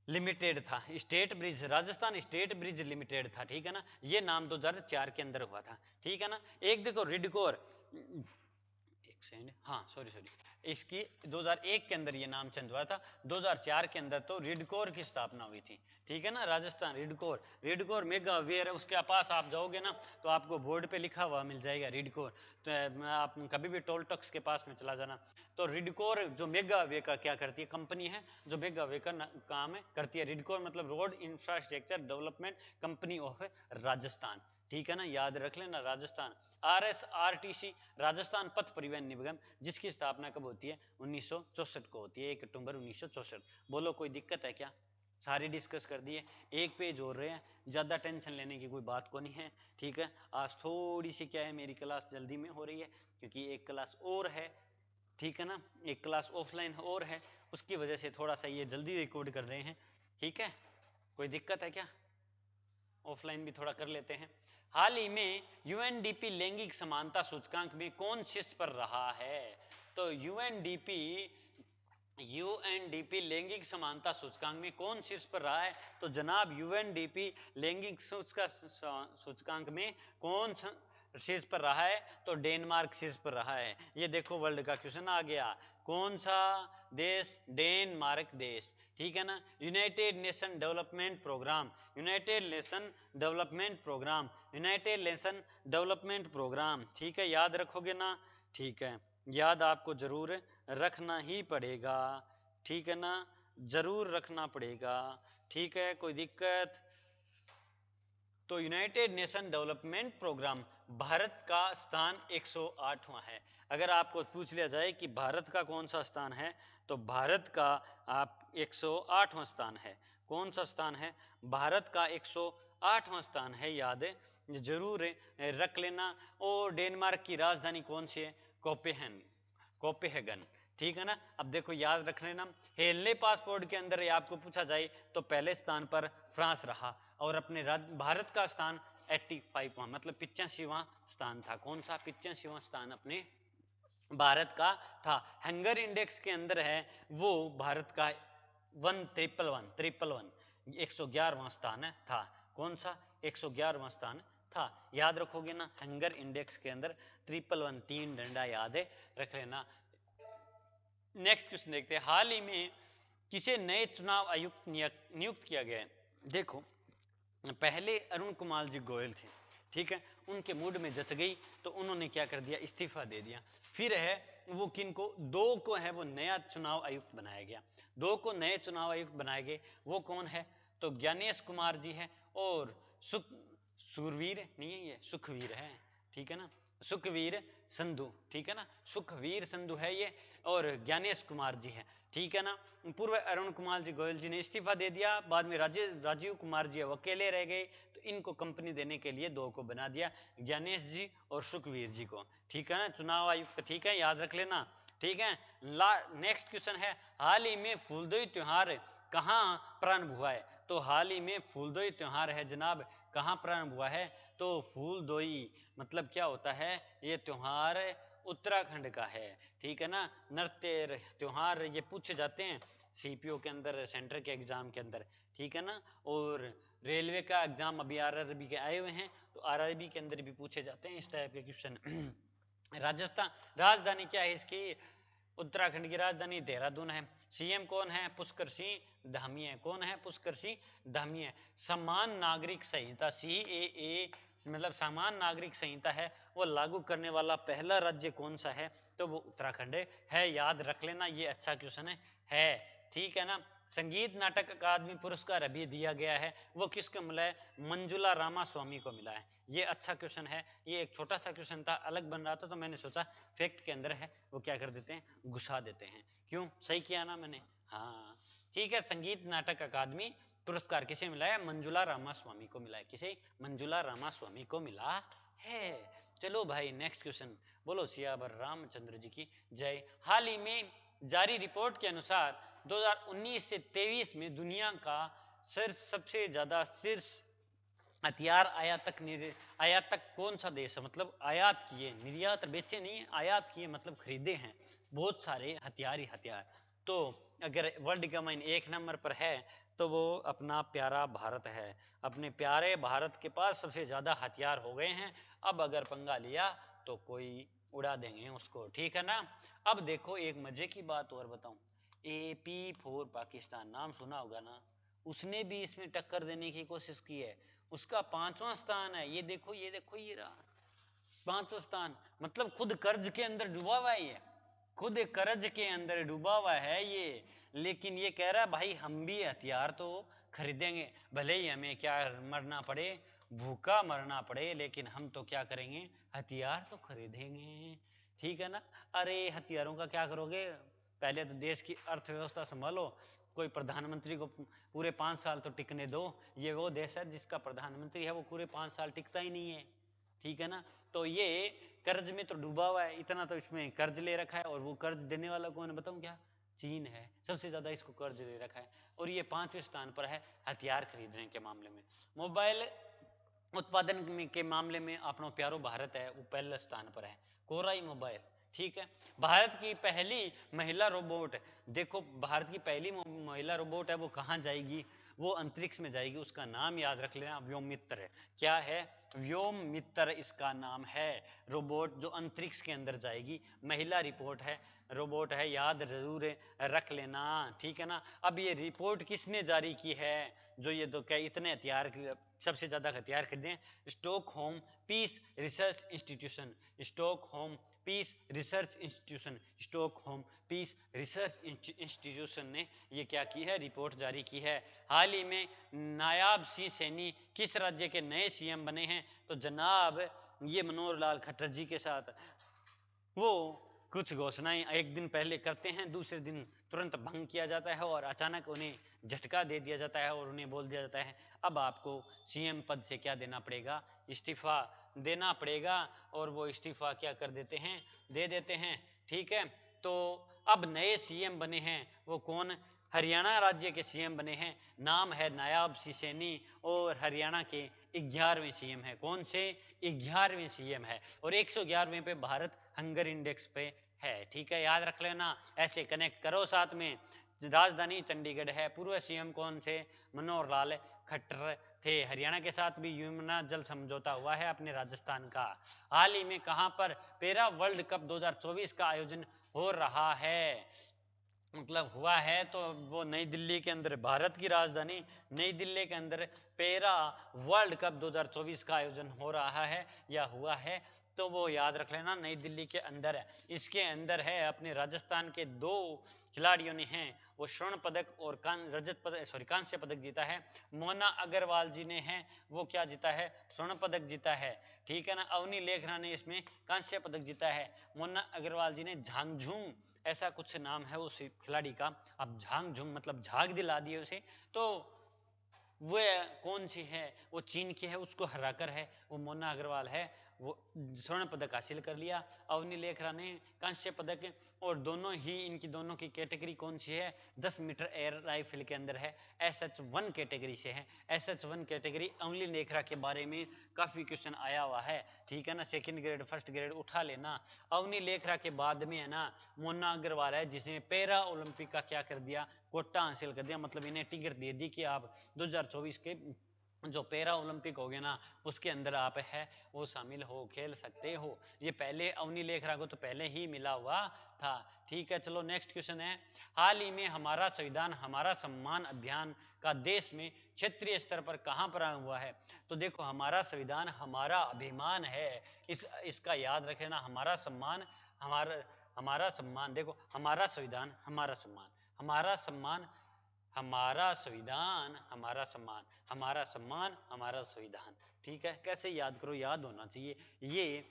लिमिटेड था, state bridge, Rajasthan state bridge limited था। ठीक है ना, ये नाम 2004 के अंदर हुआ था। ठीक है ना। एक देखो रिडकोर, एक सेकंड, हाँ सॉरी, इसकी 2001 के अंदर ये नाम चेंज हुआ था, 2004 के अंदर तो रिडकोर की स्थापना हुई थी। ठीक है ना, राजस्थान रिडकोर, रिडकोर मेगा वेयर है, उसके पास आप जाओगे ना तो आपको बोर्ड पे लिखा हुआ मिल जाएगा रिडकोर। तो आप कभी भी टोल टैक्स के पास में चला जाना, तो रिडकोर जो मेगा वे का क्या करती है, कंपनी है जो मेगा वे का काम करती है। रिडकोर मतलब road infrastructure development company of Rajasthan. ठीक है ना, याद रख लेना राजस्थान। RSRTC, राजस्थान पथ परिवहन निगम, जिसकी स्थापना कब होती है? 1964 को होती है, 1 अक्टूबर 1964। बोलो कोई दिक्कत है क्या? सारे डिस्कस कर दिए, एक पेज हो रहे हैं, ज़्यादा टेंशन लेने की कोई बात को नहीं है। ठीक है, आज थोड़ी सी क्या है, मेरी क्लास जल्दी में हो रही है क्योंकि एक क्लास और है। ठीक है ना, एक क्लास ऑफलाइन और है, उसकी वजह से थोड़ा सा ये जल्दी रिकॉर्ड कर रहे हैं। ठीक है, कोई दिक्कत है क्या? ऑफलाइन भी थोड़ा कर लेते हैं। हाल ही में यूएनडीपी लैंगिक समानता सूचकांक में कौन शीर्ष पर रहा है? तो यूएनडीपी लैंगिक समानता सूचकांक में कौन शीर्ष पर रहा है? तो जनाब यूएनडीपी लैंगिक सूचकांक में कौन शीर्ष पर रहा है? तो डेनमार्क शीर्ष पर रहा है। ये देखो वर्ल्ड का क्वेश्चन आ गया, कौन सा देश? डेनमार्क देश। ठीक है ना। United Nation Development Programme, United Nation Development Programme, United Nation Development Programme. ठीक है, याद रखोगे ना? ठीक है, याद आपको जरूर रखना ही पड़ेगा। ठीक है ना, जरूर रखना पड़ेगा। ठीक है, कोई दिक्कत? तो United Nation Development Programme, Bharat का स्थान 108वां है। अगर आपको पूछ लिया जाए कि भारत का कौन सा स्थान है, तो भारत का आप 108वां स्थान है। कौन सा स्थान है? भारत का 108वां स्थान है, याद जरूर रख लेना। और डेनमार्क की राजधानी कौन सी है? कोपेनहेगन। ठीक है ना। अब देखो याद रख लेना, हेनले पासपोर्ट के अंदर आपको पूछा जाए तो पहले स्थान पर फ्रांस रहा, और अपने भारत का स्थान 85वां मतलब 85वां स्थान था। कौन सा? 85वां स्थान अपने भारत का था। हंगर इंडेक्स के अंदर है वो भारत का 111वां स्थान था। कौन सा? 111वां स्थान था, याद रखोगे ना। हंगर इंडेक्स के अंदर 111, 3 डंडा याद रख लेना। नेक्स्ट क्वेश्चन देखते हैं, हाल ही में किसे नए चुनाव आयुक्त नियुक्त किया गया है? देखो पहले अरुण कुमार जी गोयल थे। ठीक है, उनके मूड में जच गई तो उन्होंने क्या कर दिया? इस्तीफा दे दिया। फिर है वो किनको? 2 को है वो नया चुनाव आयुक्त बनाया गया। 2 को नए चुनाव आयुक्त बनाए गए। वो कौन है? तो ज्ञानेश कुमार जी है और सुखवीर नहीं है, ये सुखवीर है। ठीक है ना, सुखवीर संधू। ठीक है ना, सुखवीर संधू है ये, और ज्ञानेश कुमार जी है। ठीक है ना। पूर्व अरुण कुमार जी गोयल जी ने इस्तीफा दे दिया, बाद में राजीव कुमार जी अकेले रह गए, तो इनको कंपनी देने के लिए 2 को बना दिया, ज्ञानेश जी और सुखवीर जी को। ठीक है ना, चुनाव आयुक्त। ठीक है, याद रख लेना। ठीक है, नेक्स्ट क्वेश्चन है, हाल ही में फूलदेई त्योहार कहाँ प्रारंभ हुआ है? तो हाल ही में फूलदेई त्योहार है जनाब, कहाँ प्रारंभ हुआ है? तो फूलदोई मतलब क्या होता है, ये त्योहार उत्तराखंड का है, ठीक है ना। नृत्य त्योहार ये पूछे जाते हैं सीपीओ के अंदर, सेंटर के एग्जाम के अंदर, ठीक है ना। और रेलवे का एग्जाम अभी आरआरबी के आए हुए हैं, तो आरआरबी के अंदर भी पूछे जाते हैं इस टाइप के क्वेश्चन। राजस्थान, राजधानी क्या है इसकी, उत्तराखंड की राजधानी देहरादून है। सीएम कौन है, पुष्कर सिंह धामीय। कौन है, पुष्कर सिंह धामीय। समान नागरिक संहिता सीएए मतलब समान नागरिक संहिता है, वो लागू करने वाला पहला राज्य कौन सा है, तो वो उत्तराखंड है। याद रख लेना, ये अच्छा क्वेश्चन है, ठीक है ना। संगीत नाटक अकादमी पुरस्कार अभी दिया गया है, वो किसको मिला है, मंजुला रामास्वामी को मिला है। ये अच्छा क्वेश्चन है, ये एक छोटा सा क्वेश्चन था, अलग बन रहा था, तो मैंने सोचा फैक्ट के अंदर है वो क्या कर देते हैं, घुसा देते हैं। क्यों, सही किया ना मैंने, हाँ ठीक है। संगीत नाटक अकादमी पुरस्कार किसे मिला है, मंजुला रामास्वामी को मिला है। किसे, मंजुला रामास्वामी को मिला है। चलो भाई नेक्स्ट क्वेश्चन, बोलो सियावर रामचंद्र जी की जय। हाल ही में जारी रिपोर्ट के अनुसार 2019 से 23 में दुनिया का सबसे ज्यादा शीर्ष हथियार आयातक कौन सा देश है, मतलब आयात किए, निर्यात बेचे नहीं, आयात किए मतलब खरीदे हैं बहुत सारे हथियार ही हथियार। तो अगर वर्ल्ड का माइन एक नंबर पर है तो वो अपना प्यारा भारत है। अपने प्यारे भारत के पास सबसे ज्यादा हथियार हो गए हैं। अब अगर पंगा लिया तो कोई उड़ा देंगे उसको, ठीक है ना। अब देखो एक मजे की बात और बताऊं, AP4 पाकिस्तान नाम सुना होगा ना, उसने भी इसमें टक्कर देने की कोशिश की है। उसका 5वां स्थान है, ये देखो ये देखो, ये रहा 5वां स्थान, मतलब खुद कर्ज के अंदर डूबा हुआ है ये, खुद कर्ज के अंदर डूबा हुआ है ये। लेकिन ये कह रहा है भाई हम भी हथियार तो खरीदेंगे, भले ही हमें क्या मरना पड़े, भूखा मरना पड़े, लेकिन हम तो क्या करेंगे, हथियार तो खरीदेंगे, ठीक है ना। अरे हथियारों का क्या करोगे, पहले तो देश की अर्थव्यवस्था संभालो, कोई प्रधानमंत्री को पूरे 5 साल तो टिकने दो। ये वो देश है जिसका प्रधानमंत्री है वो पूरे 5 साल टिकता ही नहीं है, ठीक है ना। तो ये कर्ज में तो डूबा हुआ है, इतना तो इसमें कर्ज ले रखा है, और वो कर्ज देने वाला कौन है बताऊं क्या, चीन है, सबसे ज्यादा इसको कर्ज ले रखा है, और ये 5वें स्थान पर है हथियार खरीदने के मामले में। मोबाइल उत्पादन के मामले में अपना प्यारो भारत है वो पहले स्थान पर है, कोराई मोबाइल, ठीक है। भारत की पहली महिला रोबोट, देखो भारत की पहली महिला रोबोट है, वो कहाँ जाएगी, वो अंतरिक्ष में जाएगी, उसका नाम याद रख लेना, व्योम मित्र है। क्या है, व्योम मित्र इसका नाम है, रोबोट जो अंतरिक्ष के अंदर जाएगी, महिला रिपोर्ट है, रोबोट है, याद जरूर रख लेना, ठीक है ना। अब ये रिपोर्ट किसने जारी की है, जो ये तो क्या इतने हथियार, सबसे ज्यादा हथियार खरीदे, Stockholm Peace Research Institution, Stockholm Peace Research Institution, Stockholm Peace Research Institution ने ये क्या की है, रिपोर्ट जारी की है। हाल ही में नायाब सिंह सैनी किस राज्य के नए सीएम बने हैं, तो जनाब ये मनोहर लाल खट्टर जी के साथ वो कुछ घोषणाएं एक दिन पहले करते हैं, दूसरे दिन तुरंत भंग किया जाता है, और अचानक उन्हें झटका दे दिया जाता है, और उन्हें बोल दिया जाता है अब आपको सीएम पद से क्या देना पड़ेगा, इस्तीफा देना पड़ेगा, और वो इस्तीफा क्या कर देते हैं, दे देते हैं, ठीक है। तो अब नए सीएम बने हैं, वो कौन, हरियाणा राज्य के सीएम बने हैं, नाम है नायाब सिंह सैनी, और हरियाणा के 11वें सीएम है, कौन से, 11वें सीएम है, और 111वें पे भारत हंगर इंडेक्स पे है, ठीक है, याद रख लेना, ऐसे कनेक्ट करो साथ में। राजधानी चंडीगढ़ है, पूर्व सीएम कौन से, मनोहर लाल खट्टर थे। हरियाणा के साथ भी यमुना जल समझौता हुआ है अपने राजस्थान का। हाल ही में कहां पर पैरा वर्ल्ड कप 2024 का आयोजन हो रहा है, मतलब हुआ है, तो वो नई दिल्ली के अंदर, भारत की राजधानी नई दिल्ली के अंदर पैरा वर्ल्ड कप 2024 का आयोजन हो रहा है या हुआ है, तो वो याद रख लेना नई दिल्ली के अंदर है। इसके अंदर है अपने राजस्थान के 2 खिलाड़ियों ने हैं वो स्वर्ण पदक और कांस्य पदक जीता है। मोना अग्रवाल जी ने हैं वो क्या जीता है, स्वर्ण पदक जीता है, ठीक है ना। अवनी लेखरा ने इसमें कांस्य पदक जीता है। मोना अग्रवाल जी ने झांगझुंग ऐसा कुछ नाम है उस खिलाड़ी का, अब झांगझुंग मतलब झाग दिला दिए उसे, तो वो कौन सी है, वो चीन की है, उसको हराकर है, वो मोना अग्रवाल है। वो स्वर्ण पदक हासिल कर लिया। अवनी लेखरा ने कांस्य पदक, और दोनों ही इनकी दोनों की कैटेगरी कौन सी है, 10 मीटर एयर राइफल के अंदर है, SH1 कैटेगरी से है। SH1 कैटेगरी अवनी लेखरा के बारे में काफी क्वेश्चन आया हुआ है, ठीक है ना, सेकंड ग्रेड फर्स्ट ग्रेड उठा लेना। अवनी लेखरा के बाद में है ना मोना अग्रवाल है, जिसने पैरा ओलंपिक का क्या कर दिया, कोटा हासिल कर दिया, मतलब इन्हें टिकट दे दी कि आप 2024 के जो पैरा ओलंपिक हो गया ना उसके अंदर आप है वो शामिल हो, खेल सकते हो। ये पहले अवनी लेखरा को तो पहले ही मिला हुआ था, ठीक है। चलो नेक्स्ट क्वेश्चन है, हाल ही में हमारा संविधान हमारा सम्मान अभियान का देश में क्षेत्रीय स्तर पर कहां प्रारंभ हुआ है? तो देखो हमारा संविधान हमारा अभिमान है, इसका याद रखना, हमारा सम्मान हमारा सम्मान, देखो हमारा संविधान हमारा सम्मान, हमारा सम्मान हमारा संविधान हमारा सम्मान, हमारा सम्मान हमारा संविधान, ठीक है। कैसे याद करो, याद होना चाहिए। ये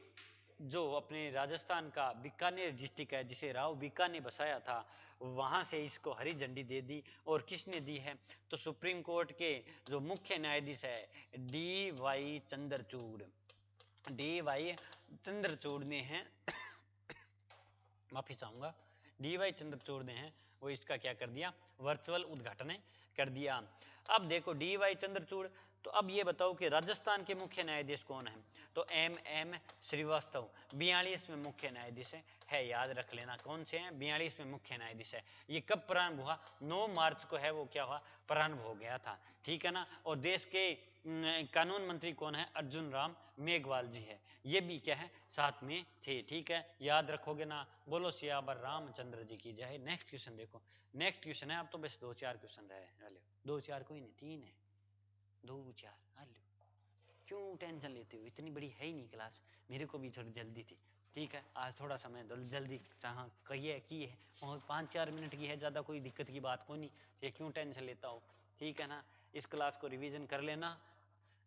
जो अपने राजस्थान का बीकानेर डिस्ट्रिक्ट है, जिसे राव बीका ने बसाया था, वहां से इसको हरी झंडी दे दी। और किसने दी है? तो सुप्रीम कोर्ट के जो मुख्य न्यायाधीश है DY चंद्रचूड़, DY चंद्रचूड़ ने है माफी चाहूंगा, DY चंद्रचूड़ ने है वो इसका क्या कर दिया, वर्चुअल उद्घाटन कर दिया। अब देखो DY चंद्रचूड़, तो अब ये बताओ कि राजस्थान के मुख्य न्यायाधीश कौन है? तो MM श्रीवास्तव 42वें मुख्य न्यायाधीश है, याद रख लेना कौन से हैं, 42वें मुख्य न्यायाधीश है। ये कब प्रारंभ हुआ? 9 मार्च को है वो क्या हुआ, प्रारंभ हो गया था, ठीक है ना। और देश के कानून मंत्री कौन है? अर्जुन राम मेघवाल जी है, ये भी क्या है साथ में थे, ठीक है, याद रखोगे ना। बोलो सियावर रामचंद्र जी की जय। नेक्स्ट क्वेश्चन देखो, नेक्स्ट क्वेश्चन है, अब तो बस 2-4 क्वेश्चन रहे, 2-4 कोई नहीं, 3 है, 2-4 हेलो, क्यों टेंशन लेते हो, इतनी बड़ी है ही नहीं क्लास, मेरे को भी थोड़ी जल्दी थी, ठीक है। आज थोड़ा समय जल्दी जहाँ कहिए की है, और 5-4 मिनट की है, ज़्यादा कोई दिक्कत की बात को नहीं, ये क्यों टेंशन लेता हो, ठीक है ना। इस क्लास को रिवीजन कर लेना।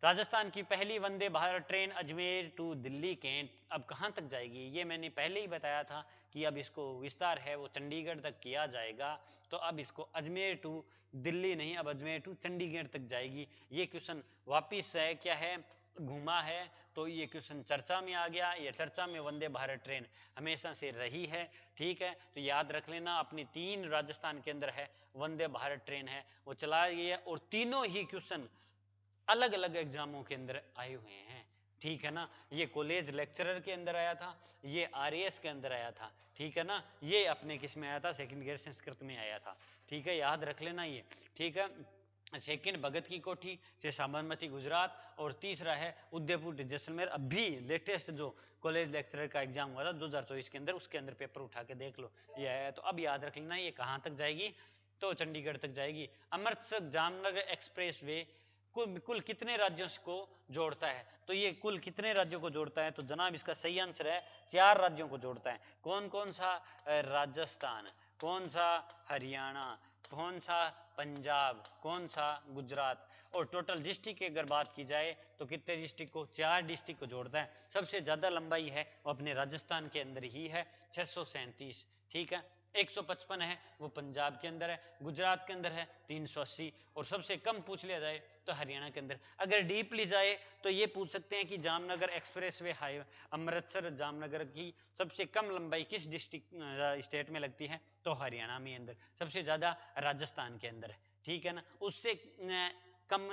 राजस्थान की पहली Vande Bharat train Ajmer to Delhi cantt अब कहाँ तक जाएगी? ये मैंने पहले ही बताया था कि अब इसको विस्तार है वो चंडीगढ़ तक किया जाएगा, तो अब इसको अजमेर टू दिल्ली नहीं, अब अजमेर टू चंडीगढ़ तक जाएगी। ये क्वेश्चन वापिस है क्या है, घुमा है, तो ये क्वेश्चन चर्चा में आ गया। ये चर्चा में वंदे भारत ट्रेन हमेशा से रही है, ठीक है, तो याद रख लेना। अपनी 3 राजस्थान के अंदर है वंदे भारत ट्रेन है वो चला गई है, और तीनों ही क्वेश्चन अलग अलग एग्जामों के अंदर आए हुए हैं, ठीक है ना। ये कॉलेज लेक्चरर के अंदर आया था, ये RAS के अंदर आया था, ठीक है ना। ये अपने किस में आया था? सेकंड ग्रेड संस्कृत में आया था, ठीक है, याद रख लेना ये, ठीक है। सेकंड भगत की कोठी से साबरमती गुजरात, और तीसरा है उदयपुर जैसलमेर। अभी लेटेस्ट जो कॉलेज लेक्चरर का एग्जाम हुआ था 2024 के अंदर, उसके अंदर पेपर उठा के देख लो, ये है। तो अब याद रख लेना ये कहाँ तक जाएगी, तो चंडीगढ़ तक जाएगी। अमृतसर जामनगर एक्सप्रेस वे कुल कितने राज्यों को जोड़ता है? तो ये कुल कितने राज्यों को जोड़ता है? तो जनाब इसका सही आंसर है 4 राज्यों को जोड़ता है। कौन कौन सा? राजस्थान, कौन सा? हरियाणा, कौन सा? पंजाब, कौन सा? गुजरात। और टोटल डिस्ट्रिक्ट की अगर बात की जाए तो कितने डिस्ट्रिक्ट को? 4 डिस्ट्रिक्ट को जोड़ता है। सबसे ज्यादा लंबाई है वो अपने राजस्थान के अंदर ही है, 637, ठीक है। 155 है वो पंजाब के अंदर है, गुजरात के अंदर है 380, और सबसे कम पूछ लिया जाए तो हरियाणा के अंदर। अगर डीपली जाए तो ये पूछ सकते हैं कि जामनगर एक्सप्रेसवे हाईवे अमृतसर जामनगर की सबसे कम लंबाई किस डिस्ट्रिक्ट स्टेट में लगती है? तो हरियाणा में अंदर। सबसे ज्यादा राजस्थान के अंदर है, ठीक है ना। उससे कम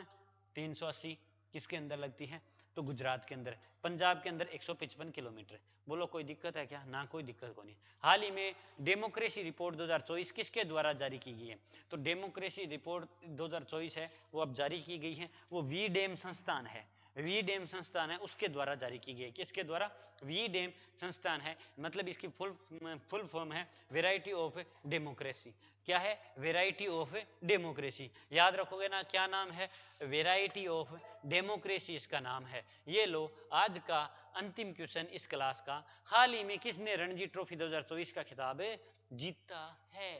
380 किसके अंदर लगती है? तो गुजरात के अंदर। पंजाब के अंदर 155 किलोमीटर। बोलो कोई दिक्कत है क्या? ना, कोई दिक्कत को नहीं। हाल ही में डेमोक्रेसी रिपोर्ट 2024 किसके द्वारा जारी की गई है? तो डेमोक्रेसी रिपोर्ट 2024 है वो अब जारी की गई है, वो वीडेम संस्थान है, वीडेम संस्थान है उसके द्वारा जारी की गई। किसके द्वारा? वीडेम संस्थान है, मतलब इसकी फुल फॉर्म है वैरायटी ऑफ डेमोक्रेसी। क्या है? Variety of democracy. याद रखोगे ना, क्या नाम है? वैरायटी ऑफ डेमोक्रेसी इसका नाम है। ये लो आज का अंतिम क्वेश्चन इस क्लास का, हाल ही में किसने रणजी ट्रॉफी 2024 का खिताब जीता है?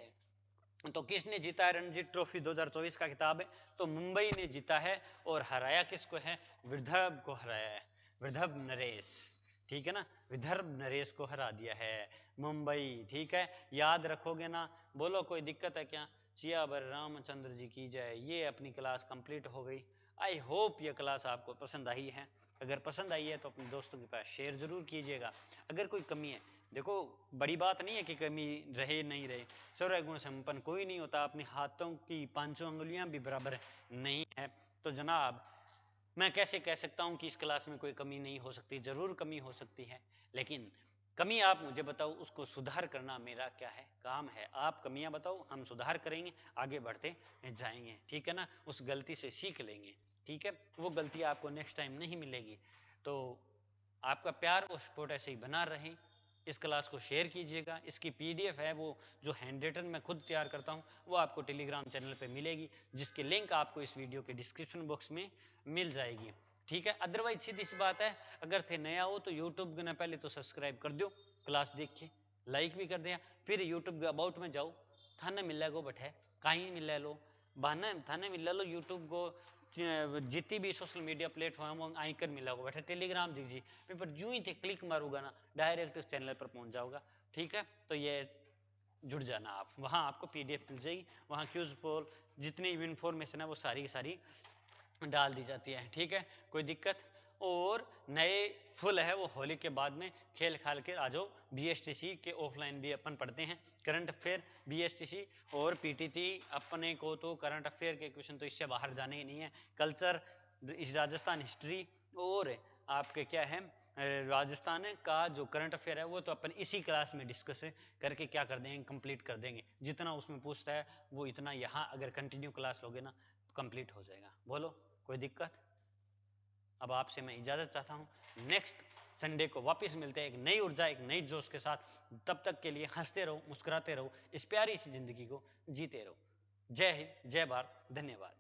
तो किसने जीता है रणजी ट्रॉफी 2024 का खिताब? तो मुंबई ने जीता है, और हराया किसको है? विदर्भ को हराया है, विदर्भ नरेश, ठीक है ना, विदर्भ नरेश को हरा दिया है मुंबई, ठीक है, याद रखोगे ना। बोलो कोई दिक्कत है क्या? सियावर रामचंद्र जी की जय। ये अपनी क्लास कंप्लीट हो गई। आई होप ये क्लास आपको पसंद आई है। अगर पसंद आई है तो अपने दोस्तों के पास शेयर जरूर कीजिएगा। अगर कोई कमी है, देखो बड़ी बात नहीं है कि कमी रहे नहीं रहे, सर्व गुण संपन्न कोई नहीं होता, अपने हाथों की पांचों अंगुलियां भी बराबर नहीं है। तो जनाब मैं कैसे कह सकता हूं कि इस क्लास में कोई कमी नहीं हो सकती, जरूर कमी हो सकती है, लेकिन कमी आप मुझे बताओ, उसको सुधार करना मेरा क्या है, काम है। आप कमियां बताओ, हम सुधार करेंगे, आगे बढ़ते जाएंगे, ठीक है ना। उस गलती से सीख लेंगे, ठीक है, वो गलती आपको नेक्स्ट टाइम नहीं मिलेगी। तो आपका प्यार और सपोर्ट ऐसे ही बना रहे। इस क्लास को शेयर कीजिएगा। इसकी पीडीएफ है वो जो हैंड रिटन मैं खुद तैयार करता हूँ, वो आपको टेलीग्राम चैनल पे मिलेगी, जिसकी लिंक आपको इस वीडियो के डिस्क्रिप्शन बॉक्स में मिल जाएगी, ठीक है। अदरवाइज सीधी सी बात है, अगर थे नया हो तो यूट्यूब ने पहले तो सब्सक्राइब कर दो, क्लास देख के लाइक भी कर दिया, फिर यूट्यूब के अबाउट में जाओ, थाने मिल गो बैठे कहीं मिल लो, बहाना थाने मिल लो यूट्यूब को, जितनी भी सोशल मीडिया प्लेटफॉर्म आइकन मिला होगा बैठे, टेलीग्राम दीजिए, मैं पर यूं ही थे क्लिक मारूंगा ना, डायरेक्ट इस चैनल पर पहुंच जाओगा, ठीक है। तो ये जुड़ जाना आप, वहां आपको पीडीएफ मिल जाएगी, वहां क्यूज पोल जितनी भी इंफॉर्मेशन है वो सारी की सारी डाल दी जाती है, ठीक है, कोई दिक्कत। और नए फुल है वो होली के बाद में खेल खाल के आ जाओ। बीएसटीसी के ऑफलाइन भी अपन पढ़ते हैं, करंट अफेयर बीएसटीसी और पीटीटी, अपने को तो करंट अफेयर के क्वेश्चन तो इससे बाहर जाने ही नहीं है। कल्चर, राजस्थान हिस्ट्री और आपके क्या है राजस्थान का जो करंट अफेयर है वो तो अपन इसी क्लास में डिस्कस करके क्या कर देंगे, कंप्लीट कर देंगे। जितना उसमें पूछता है वो इतना यहाँ अगर कंटिन्यू क्लास लोगे ना तो कंप्लीट हो जाएगा। बोलो कोई दिक्कत। अब आपसे मैं इजाजत चाहता हूँ, नेक्स्ट संडे को वापस मिलते हैं एक नई ऊर्जा एक नई जोश के साथ। तब तक के लिए हंसते रहो, मुस्कुराते रहो, इस प्यारी सी जिंदगी को जीते रहो। जय हिंद, जय भारत, धन्यवाद।